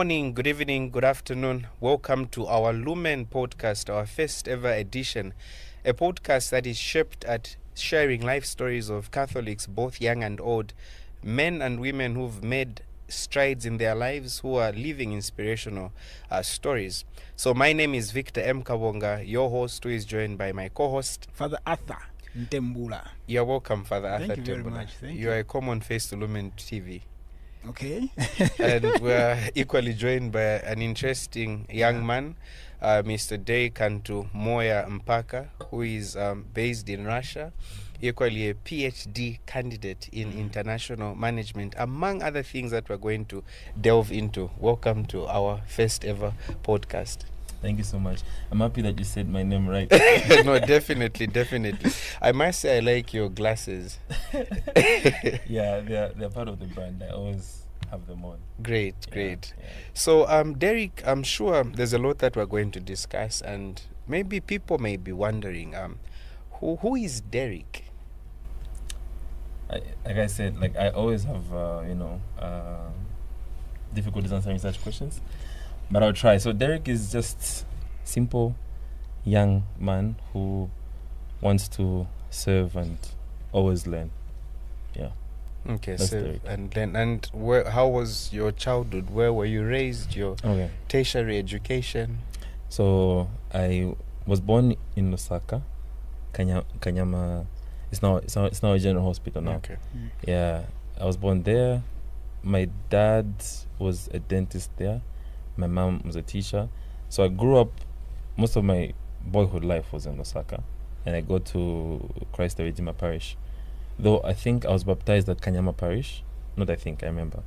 morning, good evening, good afternoon. Welcome to our Lumen podcast, our first ever edition. A podcast that is shaped at sharing life stories of Catholics, both young and old, men and women who've made strides in their lives, who are living inspirational stories. So my name is Victor Mpaka, your host, who is joined by my co-host, Father Arthur Ntembula. You're welcome, Father Arthur. Thank you very much. Thank you. You are a common face to Lumen TV. Okay. And we're equally joined by an interesting young man, Mr. Derrick Kantumoya Mpaka, who is based in Russia, equally a PhD candidate in international management, among other things that we're going to delve into. Welcome to our first ever podcast. Thank you so much. I'm happy that you said my name right. No, definitely. I must say I like your glasses. Yeah, they're part of the brand. I always have them on. Great. Yeah. So, Derrick, I'm sure there's a lot that we're going to discuss, and maybe people may be wondering, who is Derrick? Like I said, I always have, difficulties answering such questions, but I'll try. So Derrick is just simple, young man who wants to serve and always learn. Yeah. Okay, That's so Derrick. and then how was your childhood? Where were you raised? Your Okay. tertiary education? So I was born in Lusaka, Kanyama. It's now a general hospital now. Okay. Yeah, I was born there. My dad was a dentist there. My mom was a teacher. So I grew up, most of my boyhood life was in Osaka. And I go to Christ the Redeemer Parish. Though I think I was baptized at Kanyama Parish. Not I think, I remember.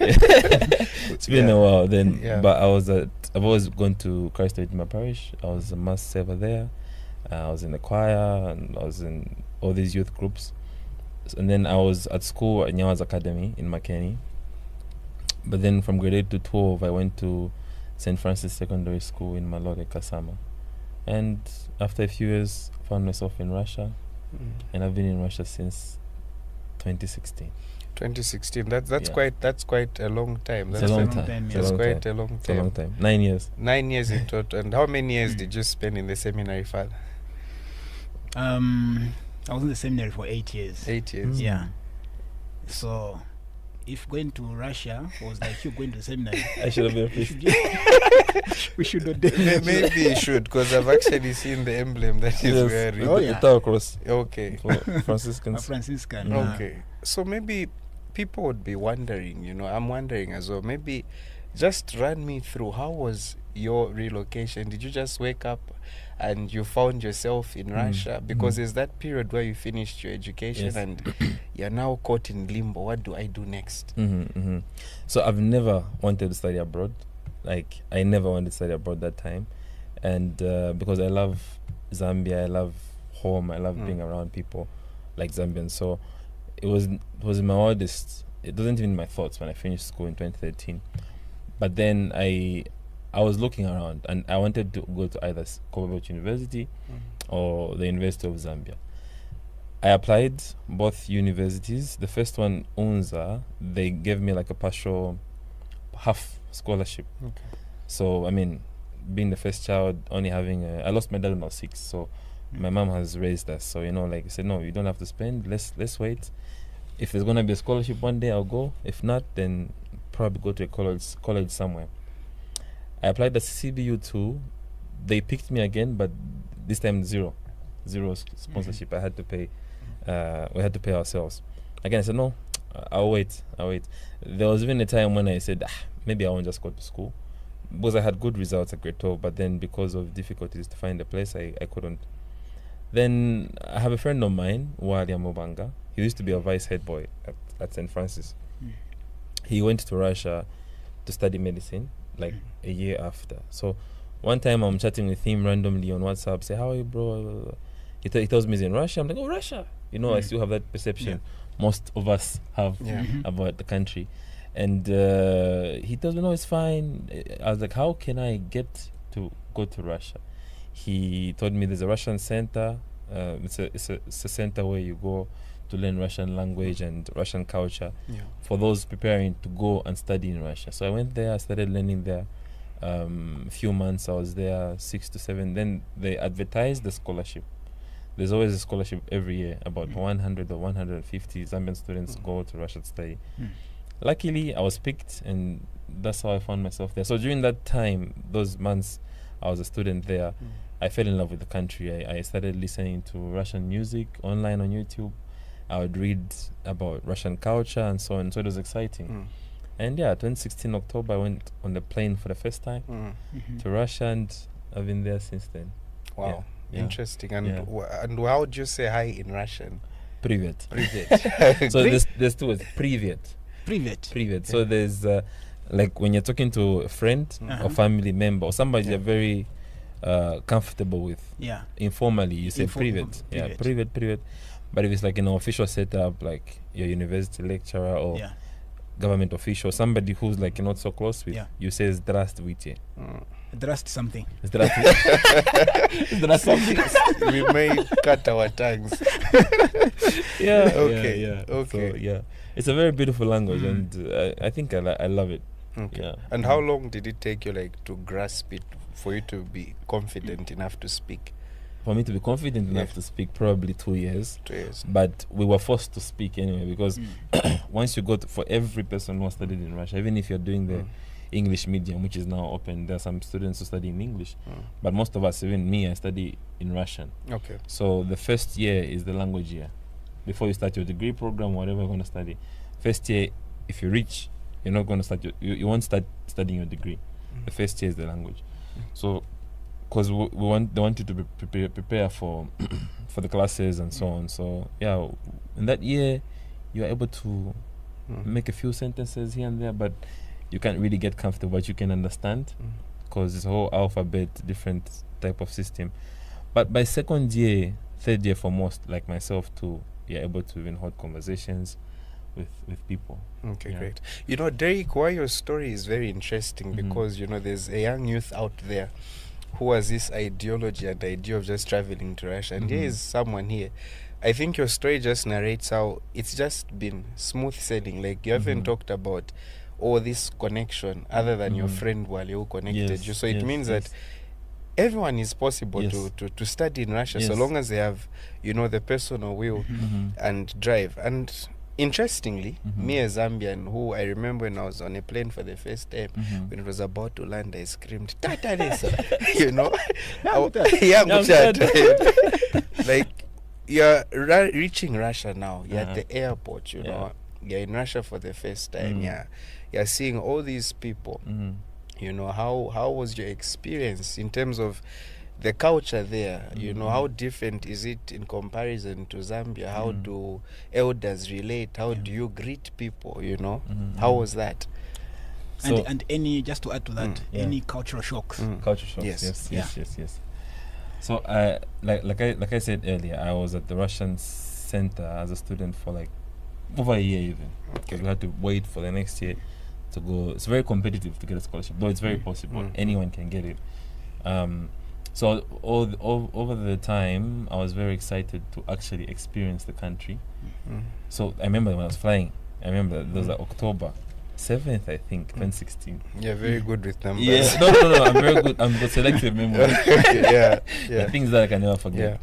It's been a while then. Yeah. But I've always gone to Christ the Redeemer Parish. I was a mass server there. I was in the choir and I was in all these youth groups. And then I was at school at Nyawa's Academy in Makeni. But then from grade 8 to 12, I went to St. Francis Secondary School in Malore, Kasama. And after a few years, I found myself in Russia. And I've been in Russia since 2016. 2016. That's Yeah. quite a long time. It's a long time. Yeah. That's It's quite a long It's a long time. time. 9 years. 9 years in total. And how many years did you spend in the seminary, Father? I was in the seminary for 8 years. 8 years. Yeah. So, if going to Russia was like you going to seminary, I should have been a priest. we should not do that. Maybe you should, because I've actually seen the emblem that he's Yes, wearing. Oh, the yeah. Tower Cross Okay. for A Franciscans. Franciscan. Okay. So maybe people would be wondering, I'm wondering as well, maybe just run me through, how was your relocation? Did you just wake up and you found yourself in Russia? Because there's that period where you finished your education Yes. and you're now caught in limbo. What do I do next? So I've never wanted to study abroad. I never wanted to study abroad that time. And because I love Zambia, I love home, I love being around people like Zambians. So it was in my wildest, it wasn't even in my thoughts when I finished school in 2013. But then I was looking around and I wanted to go to either Coventry University or the University of Zambia. I applied both universities. The first one, UNZA, they gave me like a partial half scholarship. Okay. So, being the first child, only having I lost my dad when I was 6, so my mom has raised us. So, I said, no, you don't have to spend, let's wait. If there's going to be a scholarship one day, I'll go. If not, then probably go to a college somewhere. I applied at CBU too. They picked me again, but this time zero sponsorship. I had to pay. We had to pay ourselves. Again, I said no. I'll wait. There was even a time when I said maybe I won't just go to school, because I had good results at grade 12. But then because of difficulties to find a place, I couldn't. Then I have a friend of mine, Wali Mobanga. He used to be a vice head boy at St. Francis. He went to Russia to study medicine a year after. So one time I'm chatting with him randomly on WhatsApp, say, how are you, bro? He tells me he's in Russia. I'm like, oh, Russia. I still have that perception most of us have about the country. And he tells me, no, it's fine. I was like, how can I get to go to Russia? He told me there's a Russian center. It's a center where you go to learn Russian language and Russian culture Yeah. for those preparing to go and study in Russia. So I went there, I started learning there. A few months I was there, 6 to 7. Then they advertised the scholarship. There's always a scholarship every year. About 100 or 150 Zambian students go to Russia to study. Luckily, I was picked, and that's how I found myself there. So during that time, those months I was a student there, I fell in love with the country. I started listening to Russian music online on YouTube. I would read about Russian culture and so on. So it was exciting. And yeah, 2016 October, I went on the plane for the first time to Russia, and I've been there since then. Wow. Yeah. Interesting. And Yeah. and how would you say hi in Russian? Privet. Privet. So there's two words. Privet. Privet. So there's like when you're talking to a friend or family member or somebody you're very comfortable with. Yeah. Informally, you say privet. Yeah, privet. But if it's like an official setup, like your university lecturer or government official, somebody who's like you're not so close with, you say здравствуйте. Trust something. We may cut our tongues. Okay. So, yeah. It's a very beautiful language, and I think I love it. Okay. Yeah. And how long did it take you like to grasp it for you to be confident enough to speak? For me to be confident enough to speak, probably 2 years. 2 years. But we were forced to speak anyway, because once you go to, for every person who studied in Russia, even if you're doing the English medium, which is now open, there are some students who study in English. But most of us, even me, I study in Russian. Okay. So the first year is the language year. Before you start your degree program, whatever you're going to study. First year, if you reach, you're not going to start, you won't start studying your degree. The first year is the language. So, because they want you to prepare for for the classes and so on. So yeah, in that year, you're able to make a few sentences here and there, but you can't really get comfortable. But you can understand, because it's a whole alphabet, different type of system. But by second year, third year for most, like myself too, you're able to even hold conversations with people. Okay, great. You know, Derrick, why your story is very interesting, because you know there's a young youth out there who has this ideology and idea of just traveling to Russia, and here is someone here. I think your story just narrates how it's just been smooth sailing. Like you haven't talked about all this connection other than your friend who connected you. So it means that everyone is possible to study in Russia, so long as they have, you know, the personal will and drive. And interestingly, me, a Zambian, who I remember when I was on a plane for the first time, when it was about to land, I screamed, "Tata Lesa!" You know? Like, you're reaching Russia now. You're at the airport, you know. You're in Russia for the first time. You're seeing all these people. You know, how was your experience in terms of the culture there? You know, how different is it in comparison to Zambia? How do elders relate? How do you greet people, you know? How was that? So and any, just to add to that, any cultural shocks? Culture shocks, yes. So like I said earlier, I was at the Russian center as a student for like over a year even, because we had to wait for the next year to go. It's very competitive to get a scholarship, though it's very possible. Anyone can get it. So over the time, I was very excited to actually experience the country. So I remember when I was flying, there was like October 7th, I think, 2016. Yeah, very good with numbers. Yeah, no, I'm very good. I'm got selective memory. The things that I can never forget.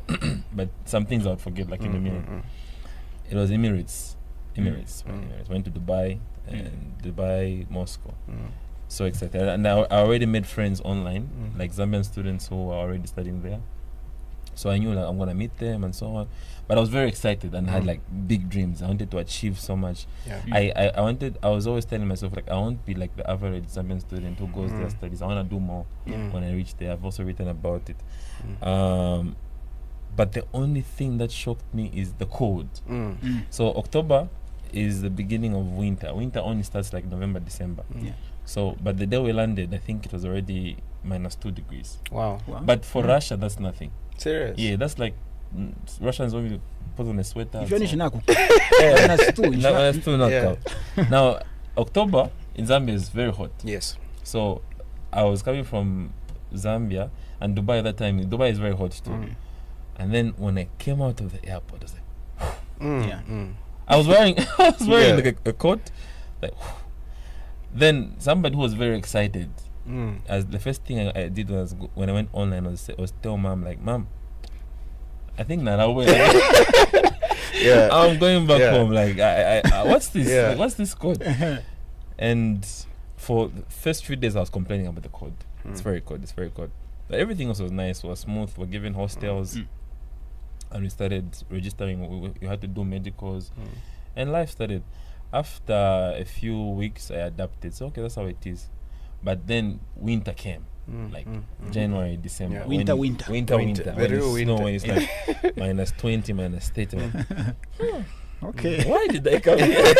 But some things I would forget, like in a minute. It was Emirates. Went to Dubai, and Dubai, Moscow. So excited, and I already made friends online, like Zambian students who are already studying there. So I knew that I'm gonna meet them and so on. But I was very excited and had like big dreams. I wanted to achieve so much. I was always telling myself, like, I won't be like the average Zambian student who goes there studies. I wanna do more when I reach there. I've also written about it. But the only thing that shocked me is the cold. So October is the beginning of winter. Winter only starts like November, December. So, but the day we landed, I think it was already -2 degrees. Wow. But for Russia, that's nothing. Serious? Yeah, that's like Russians only put on a sweater. If you're Now, October in Zambia is very hot. Yes. So, I was coming from Zambia and Dubai at that time. Dubai is very hot too. And then when I came out of the airport, I was like, Yeah. I was wearing Yeah. like a coat, like. Then somebody who was very excited. As the first thing I did was when I went online was tell mom, like, Mom, I think that Yeah. I'm going back Yeah. home. Like, I what's this? Yeah. Like, what's this code? And for the first few days, I was complaining about the code. It's very cold. It's very cold. But everything else was nice. Was smooth. We're given hostels, and we started registering. We had to do medicals, and life started. After a few weeks, I adapted. So okay, that's how it is. But then winter came, like January, December. Yeah. Winter. Winter. The When real it's snow, winter. when it's like minus 20, minus 30. Okay. Why did I come here?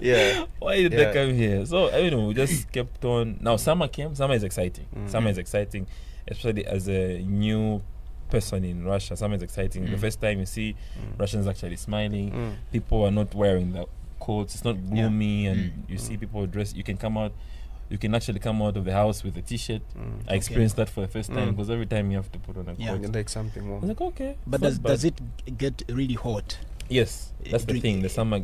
Yeah. Why did Yeah. I come here? So we just kept on. Now summer came. Summer is exciting. Summer is exciting, especially as a new person in Russia. Summer is exciting. The first time you see Russians actually smiling, people are not wearing the coats. It's not gloomy, and you see people dressed. You can actually come out of the house with a t-shirt. I experienced that for the first time because every time you have to put on a Yeah. coat. You like something I more. was like, okay. But it's not bad. does it get really hot Yes, that's the during- thing. The summer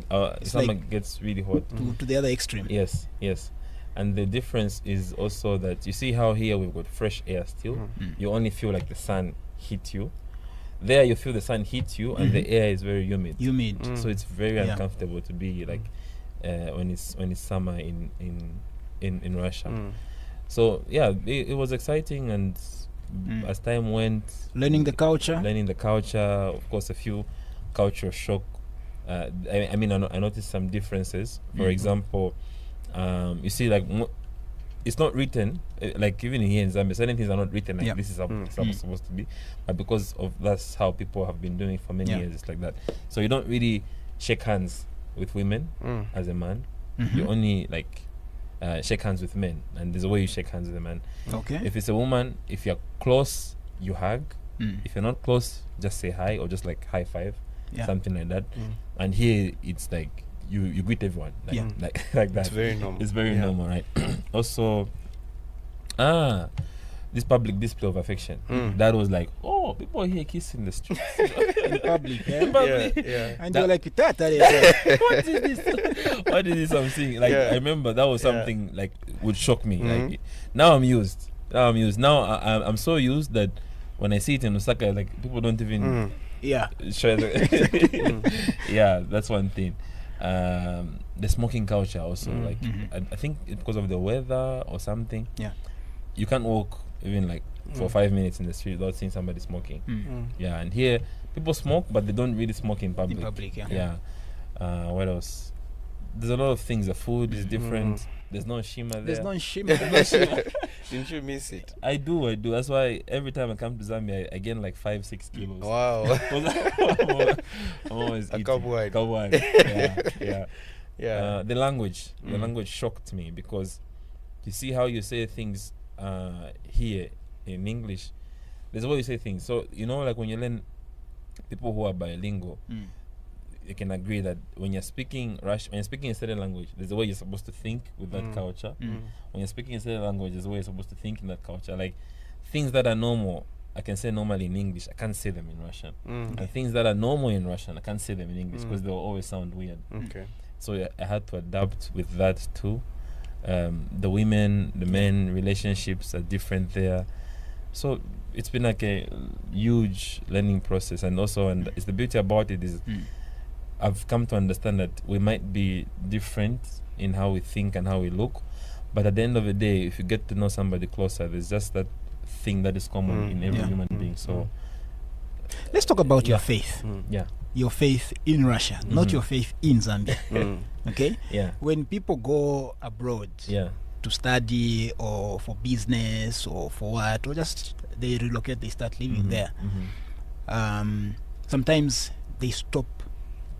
like- gets really hot. to the other extreme? Yes. And the difference is also that you see how here we've got fresh air still. You only feel like the sun hit you. There you feel the sun hit you, and the air is very humid. Humid. So it's very Yeah. uncomfortable to be like when it's summer in Russia. So yeah, it was exciting, and as time went, Learning the culture. of course, a few cultural shock. I noticed some differences. For example, you see, like it's not written, like even here in Zambia, certain things are not written like this is how it's supposed to be, but because of that's how people have been doing it for many years, it's like that. So you don't really shake hands with women as a man. You only like shake hands with men, and there's a way you shake hands with a man. Okay. If it's a woman, if you're close, you hug. If you're not close, just say hi or just like high five, something like that. And here it's like you greet everyone like, like that. It's very normal. It's very normal, right? Also, this public display of affection. That was like, oh, people here kissing the streets. In public. In Yeah. public. Yeah. And That- you're like, that. What is this? What is this I'm seeing? Like, I remember that was something like would shock me. Like, now I'm used. Now I'm so used that when I see it in Osaka, like people don't even Yeah. share yeah, that's one thing. The smoking culture also, like I think it's because of the weather or something. Yeah. You can't walk even like for 5 minutes in the street without seeing somebody smoking. Yeah, and here people smoke, but they don't really smoke in public. In public, yeah. Yeah. What else? There's a lot of things. The food is different. There's no shima there. There's no shimmer. No shimmer. Didn't you miss it? I do. That's why every time I come to Zambia, I gain like 5-6 kilos. Wow. I'm always A eating. cowboy. Yeah. The language shocked me, because you see how you say things here in English. There's a way you say things. So like when you learn, people who are bilingual, you can agree that when you're speaking Russian, when you're speaking a certain language, there's a way you're supposed to think with that culture. When you're speaking a certain language, there's a way you're supposed to think in that culture. Like things that are normal, I can say normally in English, I can't say them in Russian. And things that are normal in Russian, I can't say them in English because they'll always sound weird. Okay. So I had to adapt with that too. The women, the men relationships are different there. So it's been like a huge learning process. And also, and it's the beauty about it is I've come to understand that we might be different in how we think and how we look, but at the end of the day, if you get to know somebody closer, there's just that thing that is common in every human being. So Let's talk about your faith. yeah. Your faith in Russia, not your faith in Zambia. Okay? Yeah. When people go abroad Yeah. to study or for business or for what, or just they relocate, they start living there. Sometimes they stop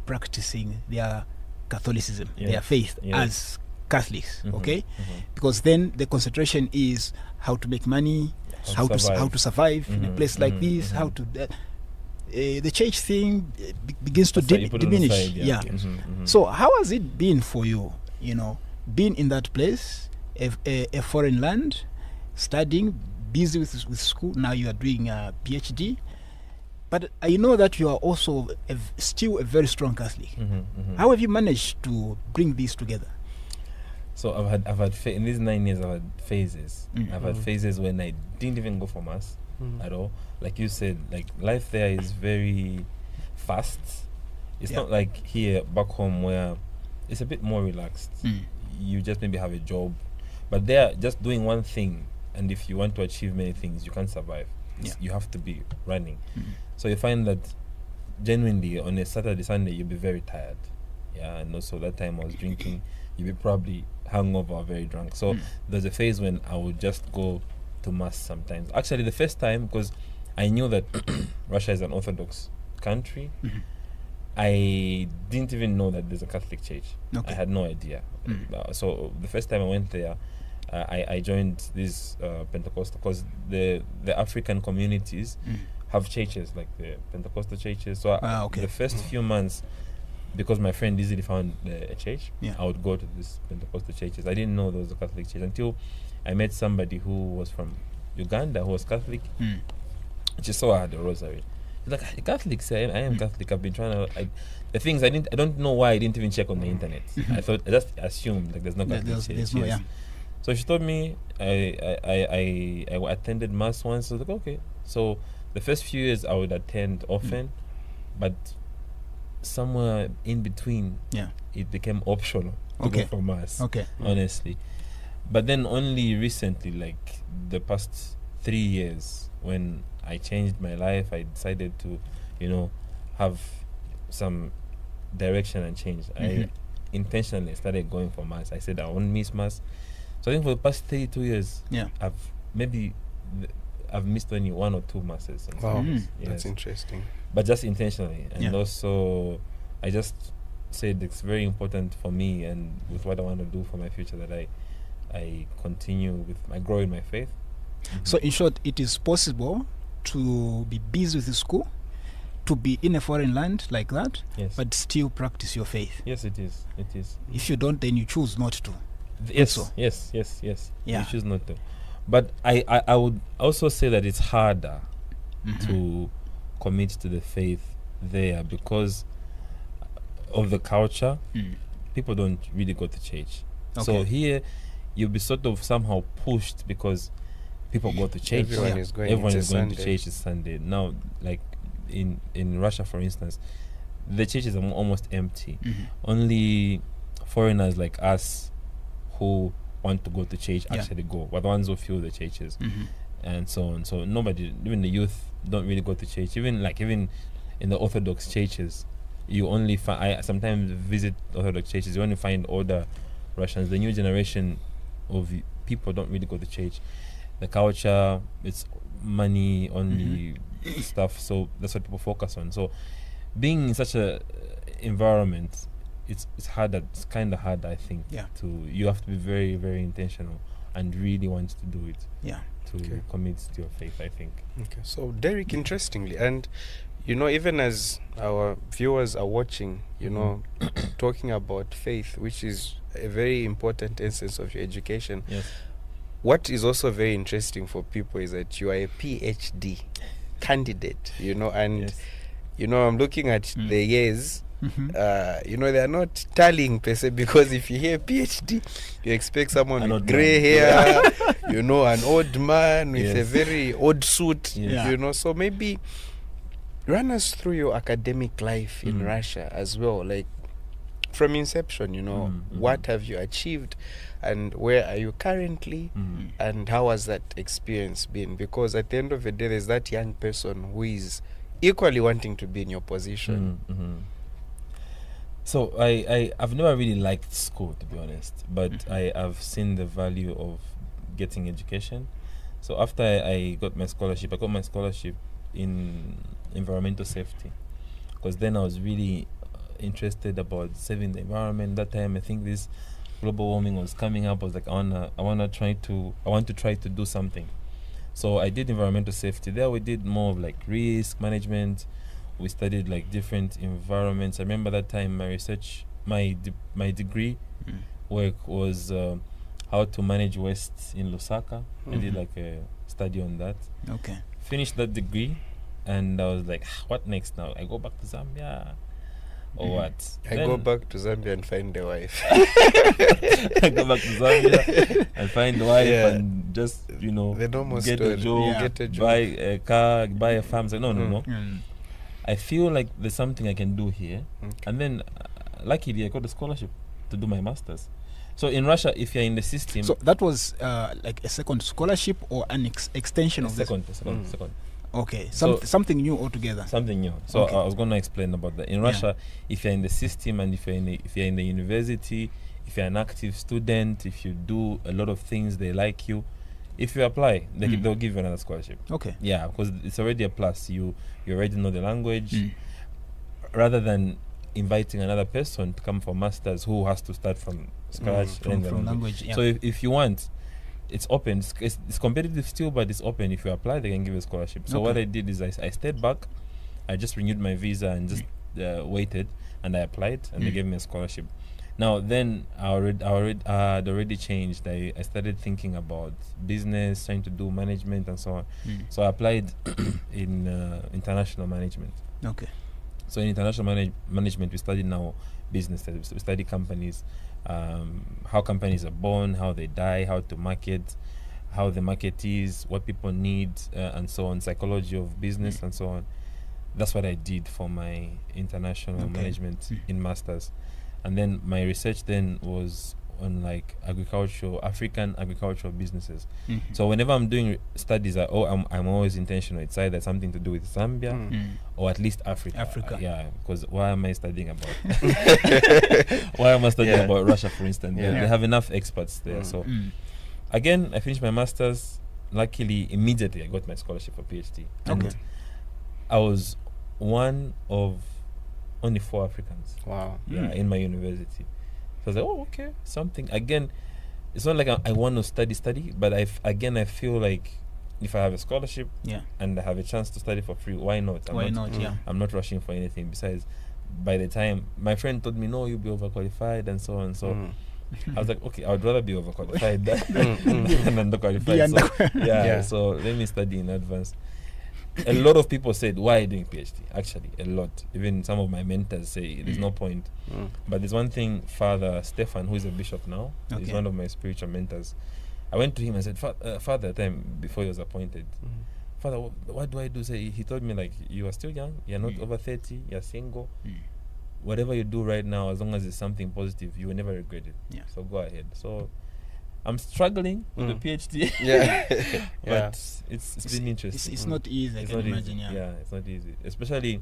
practicing their Catholicism, their faith as Catholics, okay? Because then the concentration is how to make money, how to survive in a place like this, how to the church thing begins to So you put it on the diminish. side, So how has it been for you, being in that place, a foreign land, studying, busy with school, now you are doing a PhD, But I know that you are also still a very strong Catholic. How have you managed to bring these together? So I've had in these 9 years I've had phases. I've had phases when I didn't even go for mass at all. Like you said, like life there is very fast. It's not like here back home where it's a bit more relaxed. You just maybe have a job, but there just doing one thing, and if you want to achieve many things, you can't survive. You have to be running. So you find that genuinely on a Saturday, Sunday, you'll be very tired. Yeah, and also that time I was drinking, you'll be probably hungover or very drunk. So there's a phase when I would just go to mass sometimes. Actually, the first time, because I knew that Russia is an Orthodox country, I didn't even know that there's a Catholic church. I had no idea. So the first time I went there, I joined this Pentecostal, because the African communities have churches, like the Pentecostal churches. So the first few months, because my friend easily found a church, I would go to these Pentecostal churches. I didn't know there was a Catholic church until I met somebody who was from Uganda, who was Catholic. She saw I had a rosary. She's like, "You're Catholic?" Say, I am Catholic. I've been trying to. The things I don't know why I didn't even check on the internet. I just assumed like there's no Catholic church. So she told me I attended mass once. I was like, okay. So the first few years I would attend often, but somewhere in between, it became optional to go for mass. Honestly, but then only recently, like the past 3 years, when I changed my life, I decided to, have some direction and change. I intentionally started going for mass. I said I won't miss mass. So I think for the past 32 years, I've missed only 1 or 2 masses. Wow, that's interesting. But just intentionally, and also I just said it's very important for me and with what I want to do for my future that I continue with I grow in my faith. So in short, it is possible to be busy with the school, to be in a foreign land like that, but still practice your faith. Yes, it is. It is. If you don't, then you choose not to. Yes. You choose not to. But I would also say that it's harder to commit to the faith there because of the culture. People don't really go to church. So here you'll be sort of somehow pushed because people go to church. Everyone is going to church. It's Sunday. Now, like in Russia, for instance, the churches are almost empty. Only foreigners like us who want to go to church actually go, but the ones who fill the churches and so on. So nobody, even the youth, don't really go to church. Even in the Orthodox churches, you only find. I sometimes visit Orthodox churches. You only find older Russians. The new generation of people don't really go to church. The culture, it's money only stuff. So that's what people focus on. So being in such a environment, it's harder. It's kind of hard, I think. You have to be very, very intentional and really want to do it. To commit to your faith, I think. Okay. So Derrick, interestingly, and even as our viewers are watching, talking about faith, which is a very important essence of your education. What is also very interesting for people is that you are a PhD candidate, and I'm looking at the years. They are not tallying per se, because if you hear PhD, you expect someone with grey hair, an old man with a very odd suit, So maybe run us through your academic life in Russia as well, like from inception, what have you achieved and where are you currently, and how has that experience been? Because at the end of the day, there's that young person who is equally wanting to be in your position. So I've never really liked school, to be honest, but I have seen the value of getting education. So after I got my scholarship, in environmental safety, because then I was really interested about saving the environment. That time I think this global warming was coming up. I was like, I want to try to do something. So I did environmental safety. There we did more of like risk management. We studied like different environments. I remember that time my research, my degree work was how to manage waste in Lusaka. I did like a study on that. Okay. Finished that degree, and I was like, what next now? I go back to Zambia or what? I go back to Zambia and find a wife. I go back to Zambia and find a wife and just, the normal get story. a job, Get a job, buy a car, buy a farm. So no. Mm. I feel like there's something I can do here. Okay. And then, luckily, I got a scholarship to do my master's. So in Russia, if you're in the system... So that was like a second scholarship or an extension of second. Okay, So- something new altogether. Something new. So Okay. I was going to explain about that. In Russia, if you're in the system and if you're in the university, if you're an active student, if you do a lot of things, they like you. If you apply, they'll give you another scholarship. Okay. Yeah, because it's already a plus. You already know the language. Mm. Rather than inviting another person to come for masters who has to start from scratch. learn the From language. Yeah. So if you want, it's open. It's competitive still, but it's open. If you apply, they can give you a scholarship. So what I did is I stayed back. I just renewed my visa and just waited, and I applied, and they gave me a scholarship. Now then, I had already changed. I started thinking about business, trying to do management and so on. So I applied in international management. Okay. So in international management, we study now business studies. We study companies, how companies are born, how they die, how to market, how the market is, what people need, and so on, psychology of business and so on. That's what I did for my international management in masters. And then my research then was on like African agricultural businesses. So whenever I'm doing studies, I'm always intentional. It's either something to do with Zambia or at least Africa. Yeah, because why am I studying about? Why am I studying about Russia, for instance? They have enough experts there. So again, I finished my masters. Luckily, immediately I got my scholarship for PhD. And I was one of only 4 Africans. Wow. Yeah, in my university. So I was like, oh, okay, something. Again, it's not like I want to study, but I feel like if I have a scholarship and I have a chance to study for free, why not? I'm not rushing for anything. Besides, by the time my friend told me, no, you'll be overqualified and so on. So I was like, okay, I would rather be overqualified than underqualified. So let me study in advance. A lot of people said, why are you doing PhD? Actually, a lot. Even some of my mentors say there's no point. But there's one thing, Father Stefan, who is a bishop now, he's one of my spiritual mentors. I went to him and said, Father, time before he was appointed, Father, what do I do? He told me, like, you are still young, you're not over 30, you're single. Whatever you do right now, as long as it's something positive, you will never regret it. So go ahead. So I'm struggling with the PhD. But it's been interesting. It's not easy, I can imagine. Yeah, it's not easy. Especially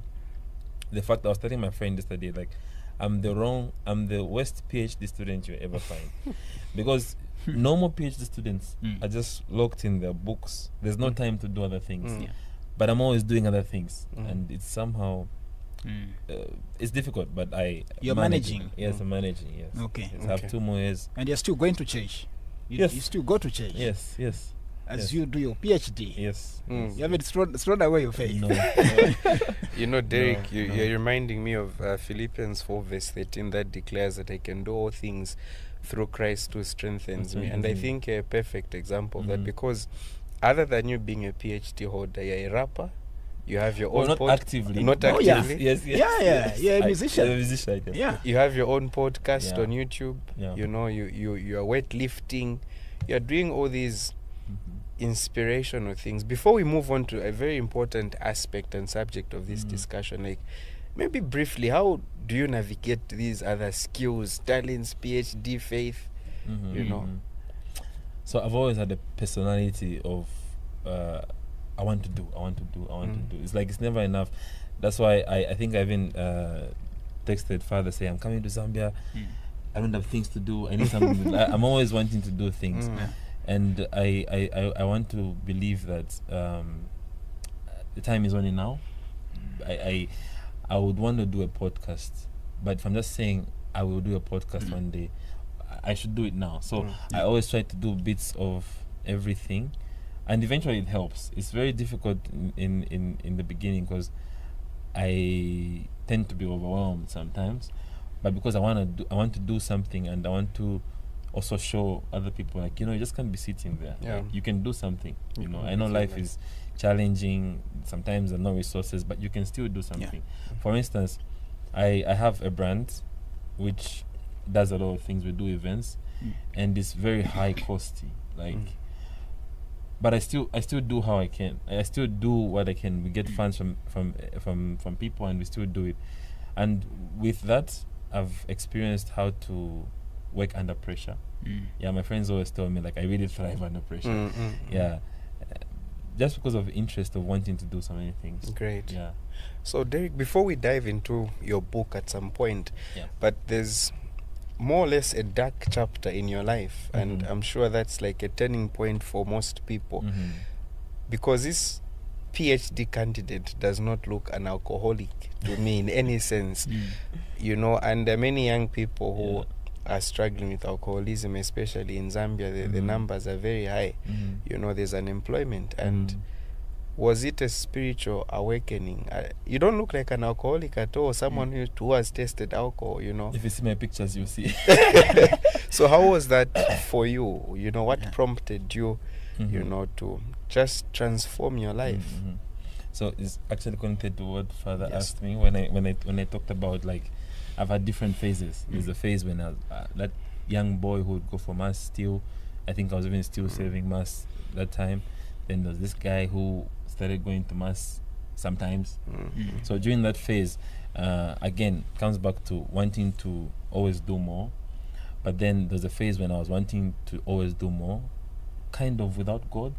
the fact that I was telling my friend yesterday, like, I'm the worst PhD student you ever find. Because normal PhD students are just locked in their books. There's no time to do other things. But I'm always doing other things. And it's somehow... it's difficult, but You're managing. Yes, I'm managing, yes. Okay. I have 2 more years. And you're still going to church. You still go to church. Yes. As you do your PhD. Yes. You haven't thrown away your faith. No. Derrick, you're reminding me of Philippians 4 verse 13 that declares that I can do all things through Christ who strengthens me. And I think a perfect example of that, because other than you being a PhD holder, you're a rapper. You have your own not actively. Not actively. Yes. Yeah, a musician. A musician, yes. Yeah. You have your own podcast on YouTube. Yeah. You know, you are weightlifting. You're doing all these inspirational things. Before we move on to a very important aspect and subject of this discussion, like, maybe briefly, how do you navigate these other skills, talents, PhD, faith? You know. So I've always had a personality of I want to do. It's like it's never enough. That's why I think I even texted Father say I'm coming to Zambia. I don't have things to do. I need something. I'm always wanting to do things, and I want to believe that the time is only now. I would want to do a podcast, but if I'm just saying I will do a podcast one day, I should do it now. So I always try to do bits of everything. And eventually it helps. It's very difficult in the beginning because I tend to be overwhelmed sometimes. But because I want to do something and I want to also show other people, like, you know, you just can't be sitting there. Yeah. Like, you can do something. You know, I know Mhm. life is challenging. Sometimes there are no resources, but you can still do something. For instance, I have a brand which does a lot of things. We do events, and it's very high costy. Like, but I still do how I can. I still do what I can. We get funds from people, and we still do it. And with that, I've experienced how to work under pressure. Yeah, my friends always tell me, like, I really thrive under pressure. Yeah, just because of interest of wanting to do so many things. Great. Yeah. So Derrick, before we dive into your book at some point, but there's more or less a dark chapter in your life, and I'm sure that's like a turning point for most people, because this PhD candidate does not look an alcoholic to me in any sense, you know, and there are many young people who are struggling with alcoholism, especially in Zambia. The numbers are very high. You know, there's unemployment. And was it a spiritual awakening? You don't look like an alcoholic at all, someone who has tasted alcohol, you know. If you see my pictures, you'll see. So how was that for you? You know, what prompted you, you know, to just transform your life? So it's actually connected to what Father asked me when I talked about, like, I've had different phases. There's a phase when I was that young boy who would go for mass still. I think I was even still serving mass that time. Then there's this guy who started going to mass sometimes. So during that phase, again, comes back to wanting to always do more. But then there's a phase when I was wanting to always do more, kind of without God.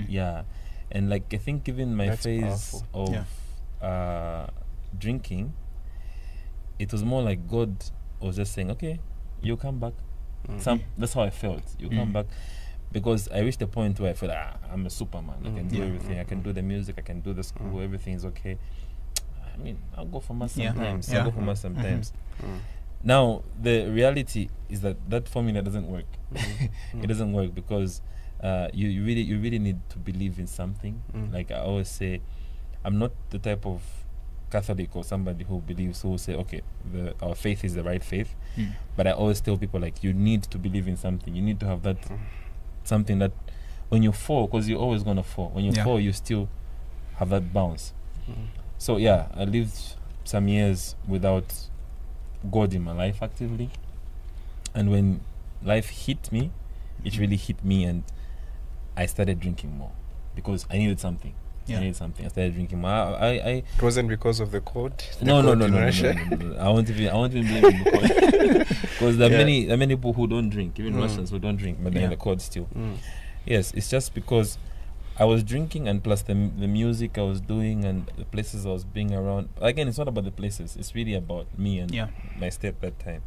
Yeah. And like, I think even my phase of drinking, it was more like God was just saying, okay, you come back. That's how I felt. You come back. Because I reached a point where I felt, I'm a superman. I can do everything. I can do the music. I can do the school. Everything's okay. I mean, I'll go for mass sometimes. I'll go for mass sometimes. Now, the reality is that formula doesn't work. It doesn't work because you really need to believe in something. Like I always say, I'm not the type of Catholic or somebody who will say, okay, our faith is the right faith. But I always tell people, like, you need to believe in something. You need to have that something that when you fall, because you're always going to fall, when you fall, you still have that bounce. So yeah, I lived some years without God in my life actively, and when life hit me, it really hit me, and I started drinking more because I needed something. I started drinking more. It wasn't because of the code. No. I won't even blame the code, because there are many people who don't drink, even Russians who don't drink, but they're in the code still. Yes, it's just because I was drinking, and plus the music I was doing and the places I was being around. Again, it's not about the places; it's really about me and my step that time.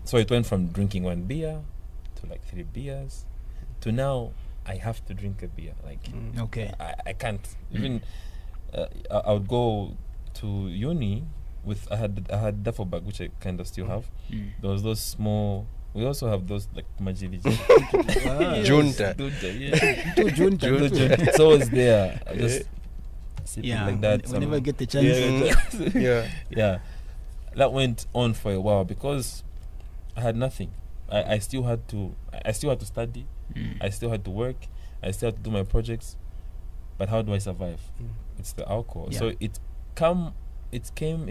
So it went from drinking 1 beer to like 3 beers to now I have to drink a beer. Like, I can't even. I would go to uni with I had duffel bag, which I kind of still have. There was those small. We also have those like majili. Junta. Junta. So it's there. I just sipping like that. Whenever I get the chance. Yeah. That went on for a while because I had nothing. I still had to study. I still had to work. I still had to do my projects. But how do I survive? It's the alcohol. So it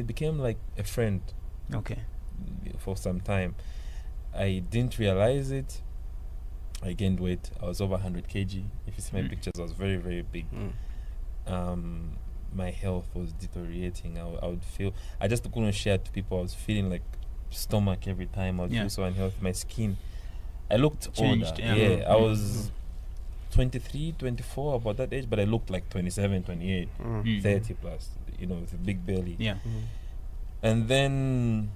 became like a friend. For some time. I didn't realize it. I gained weight. I was over 100 kg. If you see my pictures, I was very, very big. My health was deteriorating. I would feel, I just couldn't share to people. I was feeling like stomach every time. I would feel so unhealthy. My skin, I looked changed. Older. I was 23, 24, about that age, but I looked like 27, 28, 30 plus, with a big belly. And then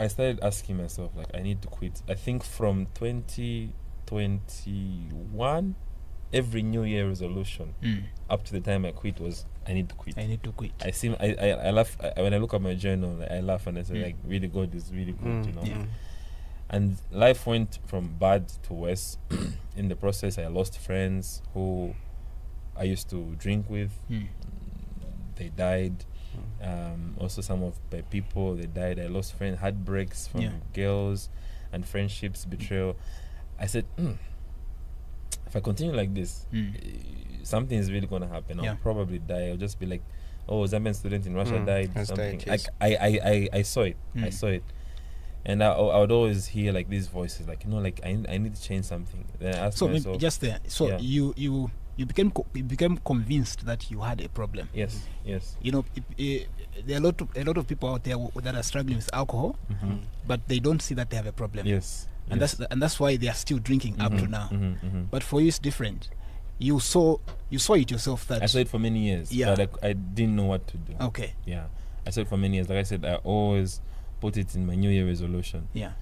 I started asking myself, like, I need to quit. I think from 2021, every New Year resolution up to the time I quit was, I need to quit. I laugh when I look at my journal. Like, I laugh and I say, like, really, God is really good, And life went from bad to worse. In the process, I lost friends who I used to drink with. They died. Also, some of the people, they died. I lost friends, heartbreaks from girls. and friendships, betrayal. I said, if I continue like this, something is really going to happen. I'll probably die. I'll just be like, oh, Zambian student in Russia died. Something. Yes. I saw it. I saw it. And I would always hear like these voices, like, like I need to change something. Then I asked myself, maybe just there. So you became convinced that you had a problem. Yes. There are a lot of people out there that are struggling with alcohol, but they don't see that they have a problem. Yes. And that's why they are still drinking up to now. But for you, it's different. You saw it yourself. That I saw it for many years. Yeah. But I didn't know what to do. Okay. Yeah. I saw it for many years. Like I said, I always put it in my New Year resolution. Yeah.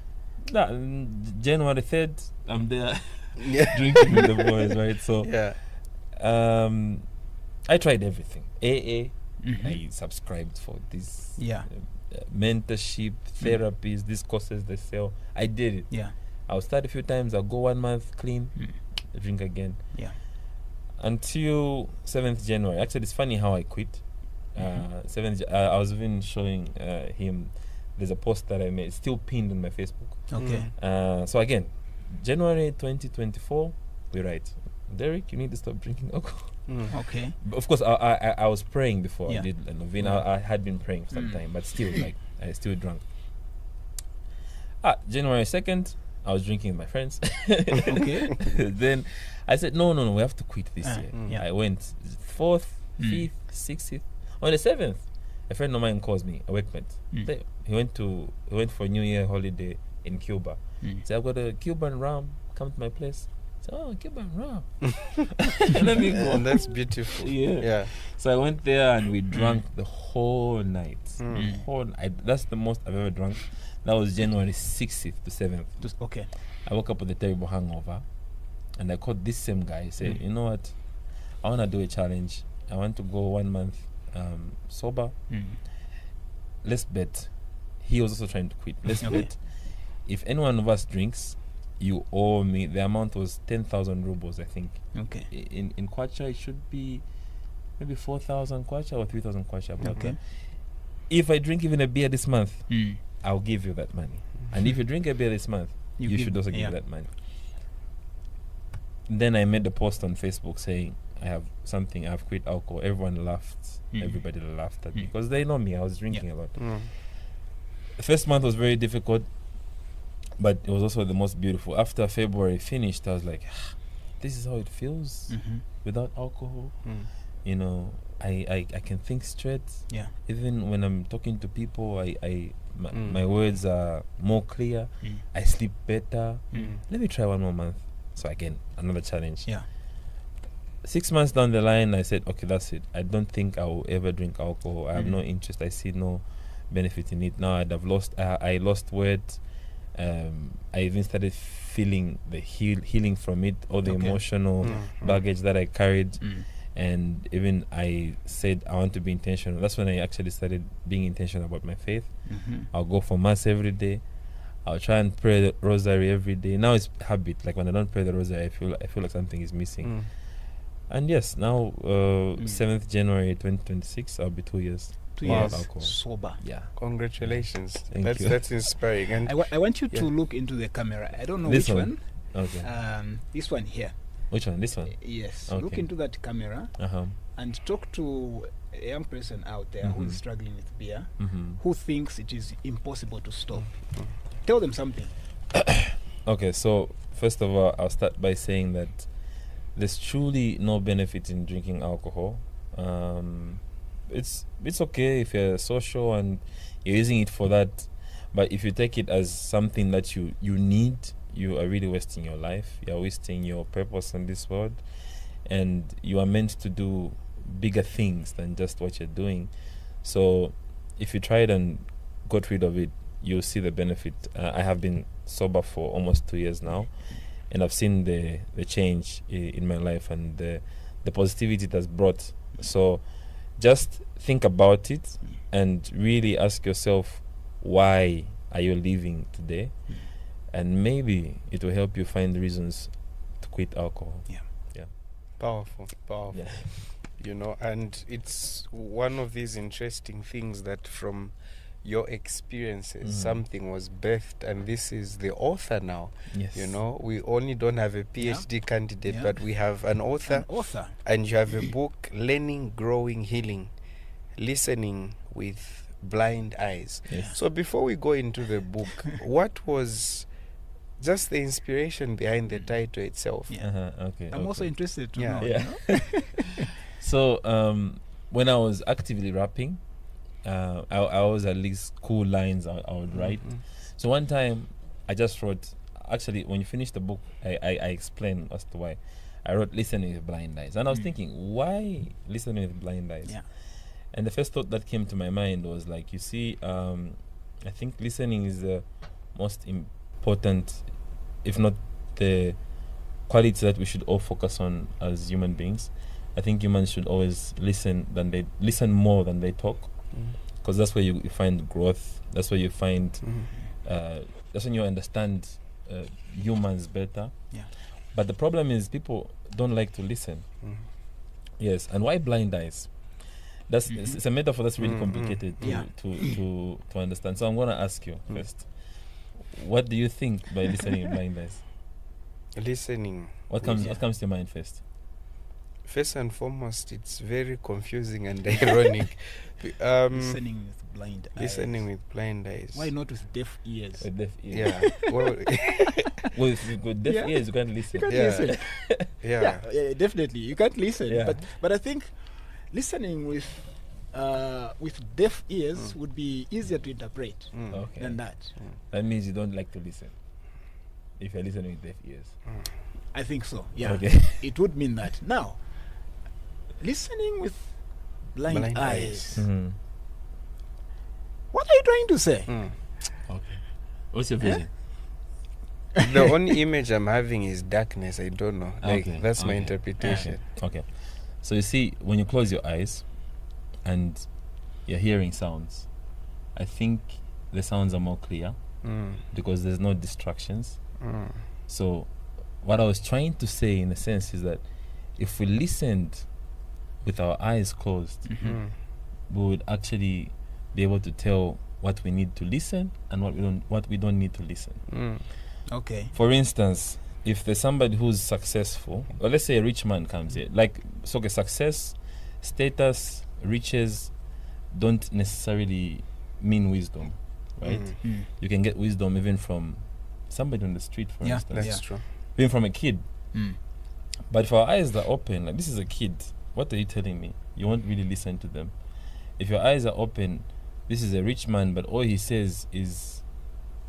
January 3rd, I'm there drinking with the boys, right? So I tried everything. AA, I subscribed for this mentorship, therapies, these courses they sell. I did it. Yeah. I'll start a few times, I'll go 1 month clean, drink again. Yeah. Until 7th January. Actually, it's funny how I quit. 7th, I was even showing him. There's a post that I made, it's still pinned on my Facebook. Okay. So again, January 2024, we write, Derrick, you need to stop drinking alcohol. Okay. But of course, I was praying before I did the novena. Yeah. I had been praying for some time, but still, like, I still drank. January 2nd, I was drinking with my friends. Okay. Then I said, no, we have to quit this year. Yeah. I went 4th, 5th, 6th. On the 7th, a friend of mine calls me, a workmate. He went for a New Year holiday in Cuba. He said, I've got a Cuban rum, come to my place. I said, oh, Cuban rum. Let me go. And that's beautiful. Yeah. So I went there and we drank the whole night. That's the most I've ever drunk. That was January 6th to 7th. Okay. I woke up with a terrible hangover and I called this same guy. He said, you know what? I want to do a challenge. I want to go 1 month sober. Let's bet. He was also trying to quit. Let's bet. If any one of us drinks, you owe me. The amount was 10,000 rubles, I think. Okay. In kwacha, it should be maybe 4,000 kwacha or 3,000 kwacha. Okay. If I drink even a beer this month, I'll give you that money. And if you drink a beer this month, you should also give that money. Then I made the post on Facebook saying, I have something, I've quit alcohol. Everyone laughed. Everybody laughed at me because they know me. I was drinking a lot. The first month was very difficult, but it was also the most beautiful. After February finished, I was like, this is how it feels without alcohol. I can think straight. Yeah. Even when I'm talking to people, my words are more clear. I sleep better. Let me try 1 more month. So again, another challenge. Yeah. 6 months down the line, I said, okay, that's it. I don't think I will ever drink alcohol. I have no interest. I see no benefit in it. Now I lost weight. I even started feeling the healing from it, all the emotional baggage that I carried. And even I said I want to be intentional. That's when I actually started being intentional about my faith. I'll go for mass every day. I'll try and pray the rosary every day. Now it's habit. Like when I don't pray the rosary, I feel like something is missing. And yes, now 7th January 2026, I'll be 2 years. 2 years alcohol. Sober. Yeah. Congratulations. Thank you. That's inspiring. And I want you to look into the camera. I don't know This which one? one. Okay. This one here. Which one? This one? Yes. Okay. Look into that camera and talk to a young person out there who's struggling with beer, who thinks it is impossible to stop. Tell them something. Okay, so first of all, I'll start by saying that there's truly no benefit in drinking alcohol. It's okay if you're social and you're using it for that, but if you take it as something that you need, you are really wasting your life. You're wasting your purpose in this world, and you are meant to do bigger things than just what you're doing. So if you try it and got rid of it, you'll see the benefit. I have been sober for almost 2 years now, and I've seen the change in my life and the positivity it has brought. So just think about it and really ask yourself, why are you living today? And maybe it will help you find reasons to quit alcohol. Yeah. Powerful. Yeah. And it's one of these interesting things that from your experiences, something was birthed, and this is the author now. Yes. You know, we only don't have a PhD candidate, but we have an author. And you have a book, Learning, Growing, Healing, Listening with Blind Eyes. Yes. So before we go into the book, what was just the inspiration behind the title itself? Okay. I'm also interested to know. Yeah. You know? So when I was actively rapping, I always at least cool lines I would write. So one time I just wrote, actually when you finish the book, I explained as to why. I wrote Listening with Blind Eyes. And I was thinking, why listening with blind eyes? Yeah. And the first thought that came to my mind was like, you see, I think listening is the most important, if not the quality that we should all focus on as human beings. I think humans should always listen more than they talk, because that's where you find growth. That's where you find that's when you understand humans better. Yeah. But the problem is people don't like to listen. Yes. And why blind eyes? That's it's a metaphor that's really complicated to understand. So I'm going to ask you first, what do you think by listening with blind eyes? Listening. What comes to your mind first? First and foremost, it's very confusing and ironic. Listening with blind eyes. Listening with blind eyes. Why not with deaf ears? With deaf ears. Yeah. Well, with deaf ears, you can't listen. You can't listen. Yeah. Definitely. You can't listen. Yeah. But I think listening with deaf ears would be easier to interpret Okay. than that. That means you don't like to listen. If you're listening with deaf ears. I think so. Yeah. Okay. It would mean that. Now, listening with blind eyes. What are you trying to say? Okay. What's your vision? The only image I'm having is darkness. I don't know. Like that's my interpretation. Okay. So you see, when you close your eyes and you're hearing sounds, I think the sounds are more clear because there's no distractions. So what I was trying to say in a sense is that if we listened with our eyes closed, we would actually be able to tell what we need to listen and what we don't need to listen. Okay. For instance, if there's somebody who's successful, or let's say a rich man comes here, success, status, riches don't necessarily mean wisdom, right? You can get wisdom even from somebody on the street, for instance. That's true. Even from a kid. But if our eyes are open, like this is a kid, what are you telling me? You won't really listen to them. If your eyes are open, this is a rich man, but all he says is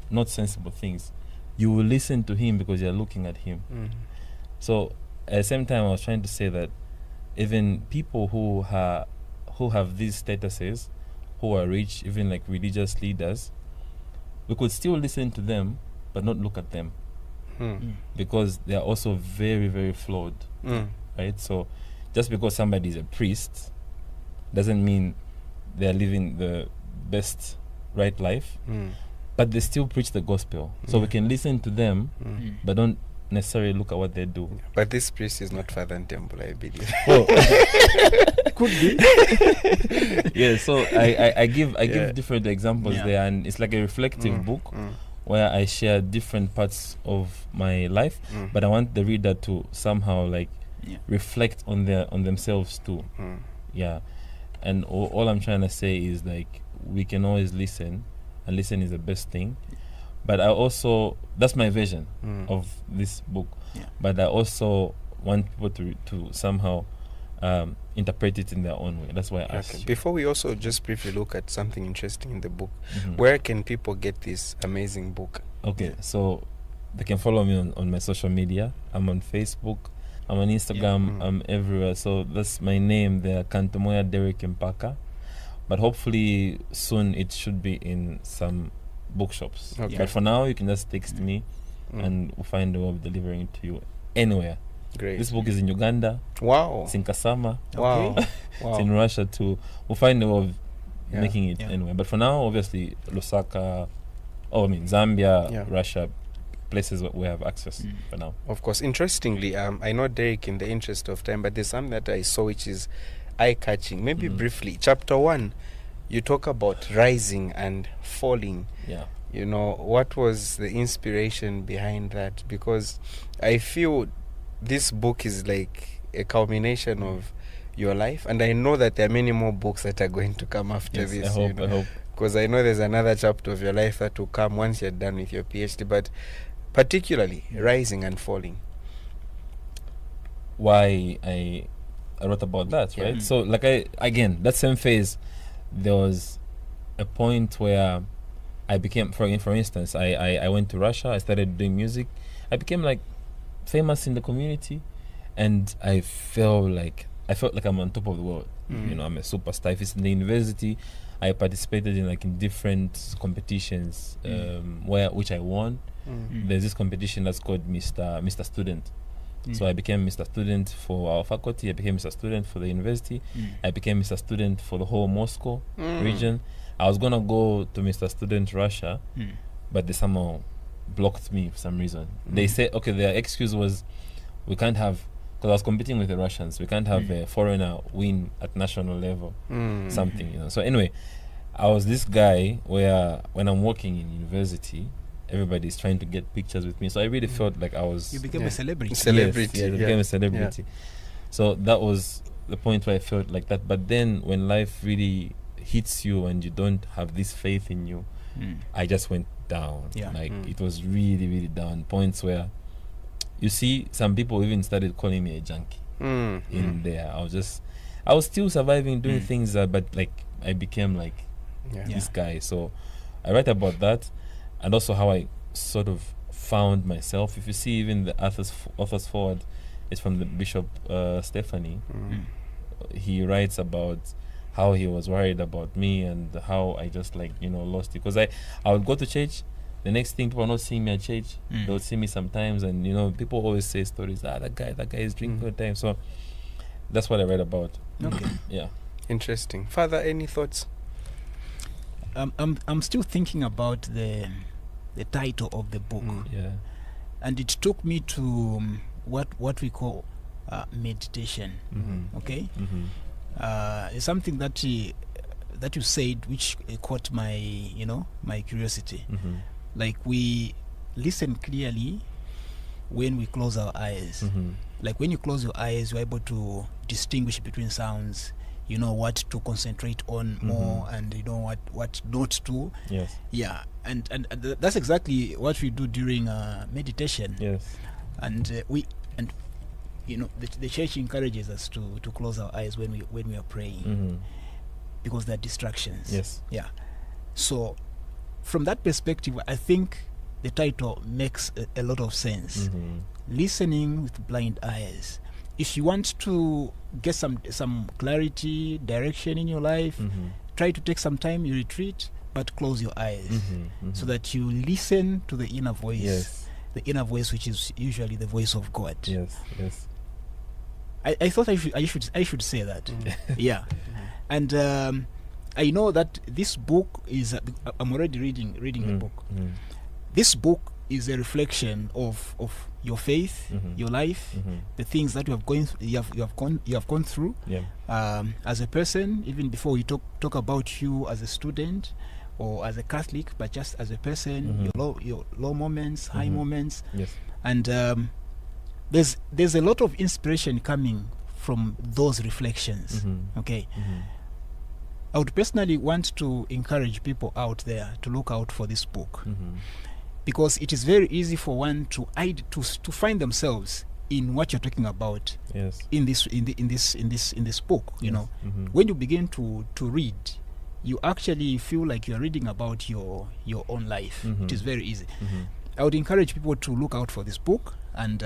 not sensible things. You will listen to him because you're looking at him. So at the same time, I was trying to say that even people who have these statuses, who are rich, even like religious leaders, we could still listen to them, but not look at them. Because they are also very, very flawed. Right? So just because somebody is a priest doesn't mean they are living the best right life, but they still preach the gospel. So we can listen to them, but don't necessarily look at what they do. But this priest is not Father Temple, I believe. Well, Could be. yeah, so I give different examples there, and it's like a reflective book where I share different parts of my life, but I want the reader to somehow like reflect on themselves too. Yeah. And all I'm trying to say is like we can always listen, and listen is the best thing. But I also, that's my vision of this book. But I also want people to somehow interpret it in their own way. That's why I asked you. Before we also just briefly look at something interesting in the book, where can people get this amazing book? Okay, so they can follow me on my social media. I'm on Facebook, I'm on Instagram, I'm everywhere. So that's my name there, Kantumoya Derrick Mpaka. But hopefully soon it should be in some bookshops. But for now, you can just text me and we'll find a way of delivering it to you anywhere. Great. This book is in Uganda. Wow. It's in Kasama. Wow. It's in Russia too. We'll find a way of making it anywhere. But for now, obviously, Lusaka, Zambia, Russia, places where we have access for now. Of course. Interestingly, I know, Derrick, in the interest of time, but there's something that I saw which is eye-catching. Maybe briefly. Chapter 1, you talk about rising and falling. Yeah. You know, what was the inspiration behind that? Because I feel this book is like a culmination of your life, and I know that there are many more books that are going to come after Yes, this. I hope. Because I know there's another chapter of your life that will come once you're done with your PhD, but particularly rising and falling. Why I wrote about that, right? So like again, that same phase, there was a point where I became, for instance, I went to Russia, I started doing music, I became like famous in the community, and I felt like I'm on top of the world. You know, I'm a superstar. If it's in the university, I participated in different competitions, which I won. There's this competition that's called Mr. Student. So I became Mr. Student for our faculty. I became Mr. Student for the university. I became Mr. Student for the whole Moscow region. I was gonna go to Mr. Student Russia, but they somehow blocked me for some reason. They said, okay, their excuse was, we can't have, because I was competing with the Russians, we can't have a foreigner win at national level, something, you know. So anyway, I was this guy where when I'm working in university, everybody's trying to get pictures with me. So I really felt like I was... You became a celebrity. Yes, I became a celebrity. So that was the point where I felt like that. But then when life really hits you and you don't have this faith in you, I just went down. It was really, really down. Points where, you see, some people even started calling me a junkie in there. I was still surviving, doing things, but like I became like this guy. So I write about that, and also how I sort of found myself. If you see even the author's forward, it's from the Bishop Stephanie. He writes about how he was worried about me and how I just lost it. Because I would go to church, the next thing, people are not seeing me at church. They would see me sometimes, and people always say stories, that guy is drinking all the time. So that's what I read about. Okay. Yeah. Interesting. Father, any thoughts? I'm still thinking about the title of the book. And it took me to what we call meditation. Okay. It's something that you said which caught my my curiosity. Like, we listen clearly when we close our eyes. Like, when you close your eyes, you're able to distinguish between sounds. You know what to concentrate on more, and you know what not to. And that's exactly what we do during meditation. And the church encourages us to close our eyes when we are praying, because there are distractions. So from that perspective, I think the title makes a lot of sense. Listening with blind eyes. If you want to get some clarity, direction in your life, try to take some time, you retreat, but close your eyes, so that you listen to the inner voice, the inner voice, which is usually the voice of God. I thought I should say that. And I know that this book is I'm already reading the book. This book is a reflection of your faith, your life, the things that you have gone through as a person, even before we talk about you as a student or as a Catholic, but just as a person, your low moments, high moments. And there's a lot of inspiration coming from those reflections. Okay. I would personally want to encourage people out there to look out for this book, because it is very easy for one to find themselves in what you're talking about. In this book, you know, when you begin to read, you actually feel like you're reading about your own life. It is very easy. I would encourage people to look out for this book and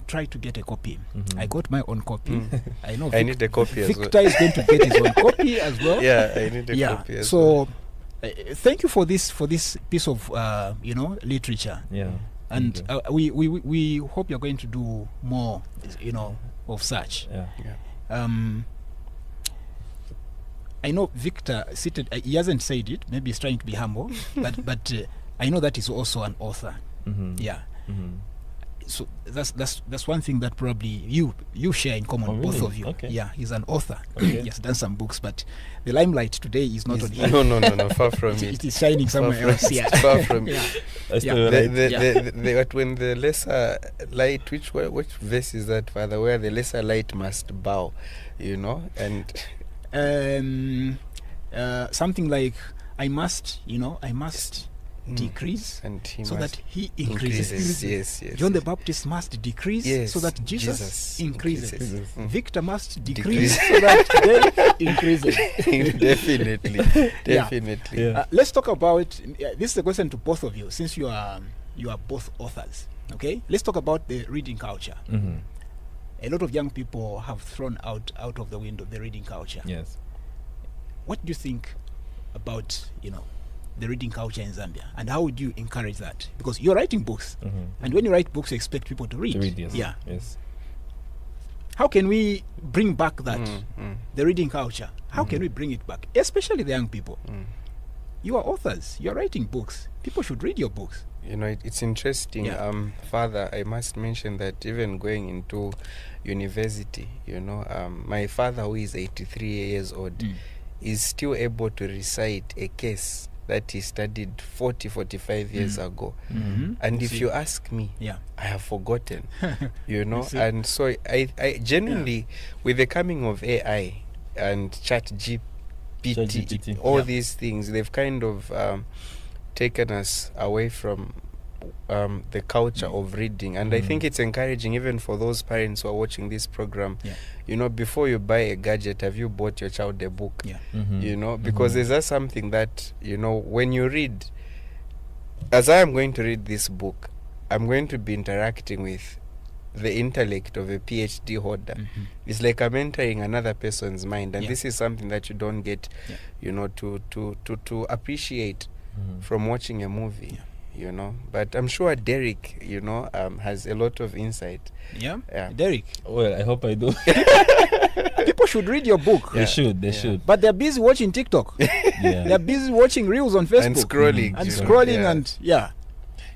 try to get a copy. I got my own copy. I know I need a copy as well. Victor is going to get his own copy as well. I need a copy as well. Thank you for this piece of literature. And we hope you're going to do more of such. I know Victor seated, he hasn't said it, maybe he's trying to be humble, but I know that he's also an author. So that's one thing that probably you share in common, Oh, both really? of you. Okay. Yeah, he's an author. Okay. He has done some books, but the limelight today is not on him. No, far from It it. is shining somewhere else. Yeah, Far from it. yeah. That's Yeah. the right. But when the lesser light, which verse is that, Father? Where the lesser light must bow, and Something like I must decrease and he so must that he increases. Yes. John the Baptist must decrease Yes, so that Jesus increases. Mm. Victor must decrease so that they increases. Definitely. Yeah. Let's talk about this is a question to both of you, since you are both authors. Okay, let's talk about the reading culture. Mm-hmm. A lot of young people have thrown out of the window the reading culture. Yes. What do you think about the reading culture in Zambia, and how would you encourage that? Because you're writing books, and when you write books, you expect people to read. To read, yes. Yeah. Yes. How can we bring back that the reading culture? How can we bring it back, especially the young people? You are authors. You are writing books. People should read your books. It's interesting. Yeah. Father, I must mention that even going into university, my father, who is 83 years old, is still able to recite a case that he studied 45 years ago. And if you ask me, I have forgotten. And so I genuinely, with the coming of AI and ChatGPT, all these things, they've kind of taken us away from the culture of reading. And I think it's encouraging even for those parents who are watching this program. Before you buy a gadget, have you bought your child a book? Because there's just something that when you read, as I am going to read this book, I'm going to be interacting with the intellect of a PhD holder. It's like I'm entering another person's mind, and this is something that you don't get to appreciate from watching a movie. But I'm sure Derrick has a lot of insight. Derrick, Well, I hope I do. people should read your book. They should. But they're busy watching TikTok. Yeah. They're busy watching reels on Facebook And scrolling. and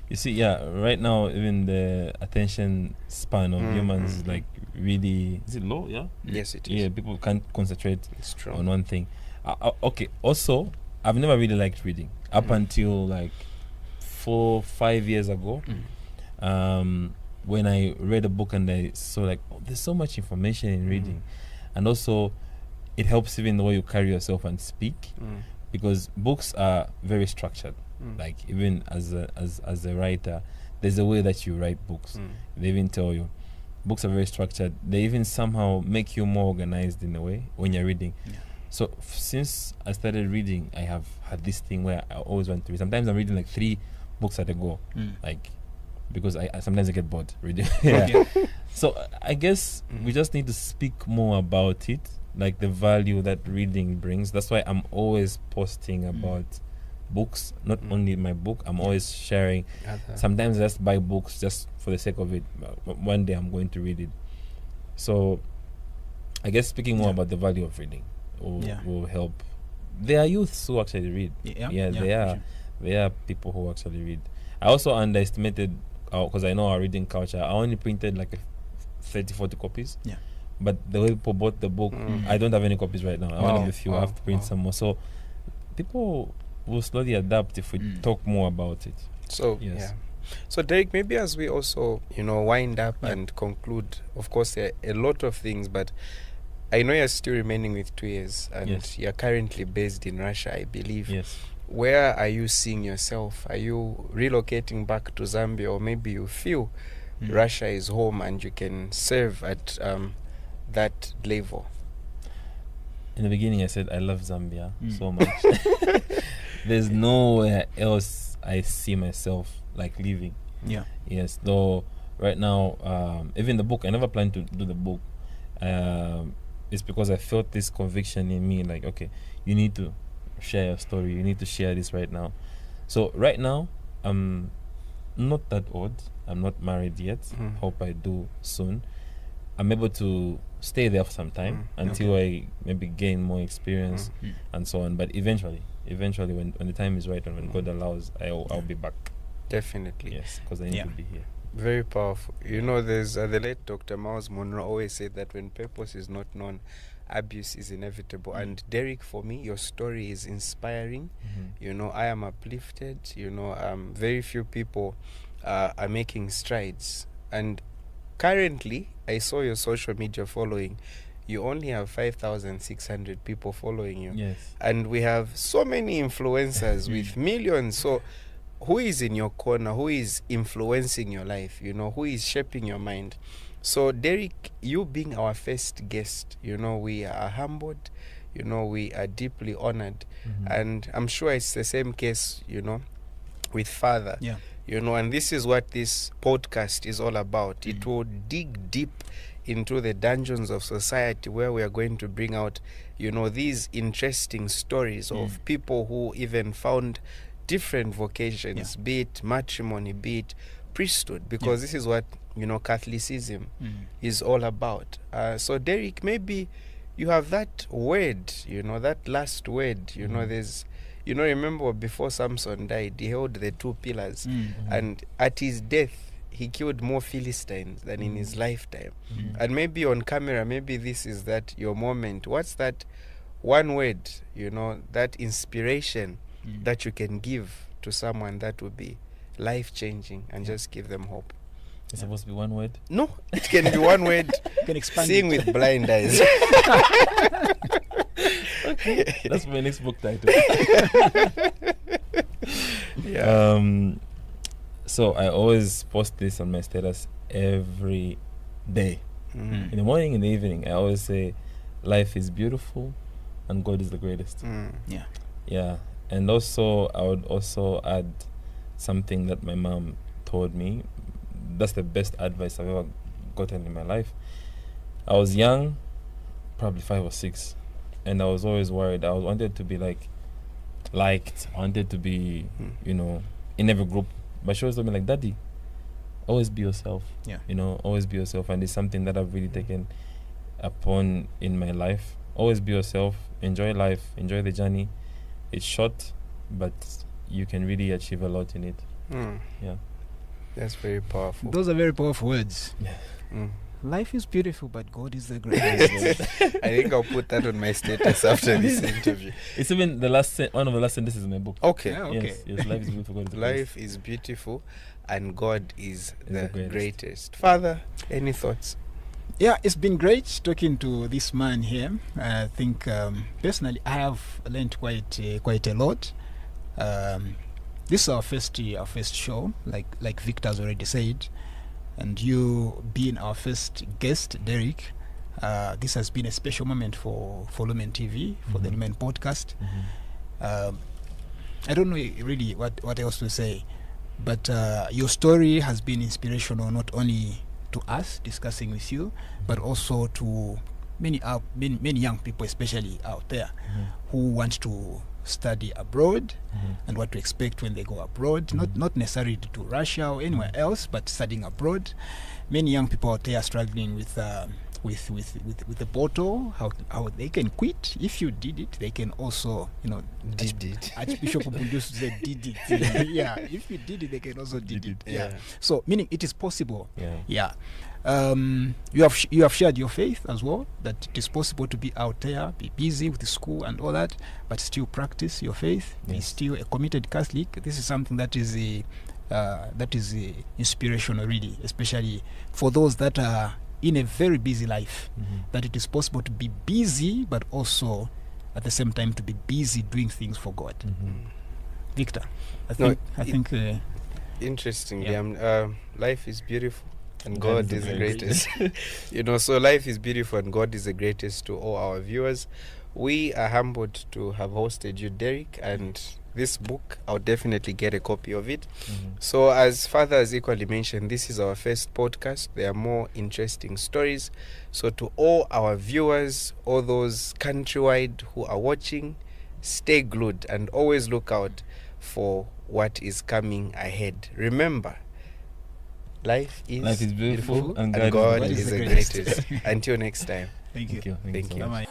You see, right now, even the attention span of humans is like really, is it low? Yeah. Yes, it is. Yeah, people can't concentrate It's true. on one thing. Okay. Also, I've never really liked reading up until like 4-5 years ago. When I read a book and I saw like, there's so much information in reading, and also it helps even the way you carry yourself and speak, because books are very structured. Like even as a writer, there's a way that you write books. They even tell you books are very structured. They even somehow make you more organized in a way when you're reading. So since I started reading, I have had this thing where I always want to read. Sometimes I'm reading like 3 books at a go, like because I sometimes I get bored reading. So I guess we just need to speak more about it, like the value that reading brings. That's why I'm always posting about books, not only my book. I'm always sharing. Sometimes I just buy books just for the sake of it. One day I'm going to read it. So I guess speaking more about the value of reading will help. There are youths who actually read. There are people who actually read. I also underestimated, because I know our reading culture, I only printed like 30-40 copies. But the way people bought the book, I don't have any copies right now. I only have a few. I have to print some more. So people will slowly adapt if we talk more about it. So So Derrick, maybe as we also wind up and conclude, of course there are a lot of things, but I know you're still remaining with 2 years, and you're currently based in Russia, I believe. Where are you seeing yourself? Are you relocating back to Zambia, or maybe you feel Russia is home and you can serve at that level? In the beginning I said I love Zambia so much. There's nowhere else I see myself like living. Yes, though right now, even the book, I never planned to do the book. It's because I felt this conviction in me, like, okay, you need to share your story, you need to share this right now. So right now, I'm not that old, I'm not married yet. Hope I do soon. I'm able to stay there for some time until I maybe gain more experience and so on. But eventually when the time is right and when God allows, I'll be back. Definitely. Yes, because I need to be here. Very powerful. You know, there's the late Dr. Miles Monroe always said that when purpose is not known, abuse is inevitable. And Derrick, for me, your story is inspiring. You know, I am uplifted. You know, very few people are making strides. And currently, I saw your social media following. You only have 5,600 people following you. Yes. And we have so many influencers with millions. So who is in your corner? Who is influencing your life? You know, who is shaping your mind? So Derrick, you being our first guest, you know, we are humbled. You know, we are deeply honored. And I'm sure it's the same case, you know, with Father. Yeah. You know, and this is what this podcast is all about. It will dig deep into the dungeons of society, where we are going to bring out, you know, these interesting stories of people who even found different vocations, be it matrimony, be it priesthood, because this is what, you know, Catholicism is all about. So Derrick, maybe you have that word, you know, that last word, you know, there's, you know, remember before Samson died, he held the two pillars, and at his death, he killed more Philistines than in his lifetime. And maybe on camera, maybe this is that your moment. What's that one word, you know, that inspiration that you can give to someone that will be life-changing and just give them hope? It's supposed to be one word? No, it can be one word. You can expand Seeing it. with blind eyes. Okay. That's my next book title. So I always post this on my status every day. In the morning, in the evening, I always say, life is beautiful and God is the greatest. Yeah. And also, I would also add something that my mom told me. That's the best advice I've ever gotten in my life. I was young, probably 5 or 6, and I was always worried. I wanted to be liked. I wanted to be, you know, in every group. But she always told me, like, Daddy, always be yourself. You know, always be yourself. And it's something that I've really taken upon in my life. Always be yourself. Enjoy life. Enjoy the journey. It's short, but you can really achieve a lot in it. Yeah. That's very powerful. Those are very powerful words. Life is beautiful, but God is the greatest. I think I'll put that on my status after this interview. It's even the one of the last sentences in my book. Okay. Yeah, okay. Yes, life is beautiful. God is the Life is beautiful, and God is the greatest. Father, any thoughts? Yeah, it's been great talking to this man here. I think personally, I have learned quite a lot. This is our first show, like Victor's already said, and you being our first guest, Derrick. This has been a special moment for Lumen TV, for the Lumen podcast. I don't know really what else to say, but your story has been inspirational not only to us discussing with you, but also to many young people, especially out there, who want to study abroad and what to expect when they go abroad, not necessarily to Russia or anywhere else, but studying abroad. Many young people out there are struggling with the bottle, how they can quit. If you did it, they can also, you know, Did it. Archbishop Ubundu said did it. Yeah, if you did it, they can also did it. Yeah. So meaning it is possible. Yeah. You have shared your faith as well, that it is possible to be out there, be busy with the school and all that, but still practice your faith. Be still a committed Catholic. This is something that is inspirational, really, especially for those that are in a very busy life. That it is possible to be busy, but also at the same time to be busy doing things for God. Victor, I think interestingly, life is beautiful and God is the greatest. You know, so life is beautiful and God is the greatest to all our viewers. We are humbled to have hosted you, Derrick, and this book, I'll definitely get a copy of it. So as Father has equally mentioned, this is our first podcast. There are more interesting stories. So to all our viewers, all those countrywide who are watching, stay glued and always look out for what is coming ahead. Remember, life is beautiful, and God is the greatest. Until next time. Thank you. Thank you. Bye-bye.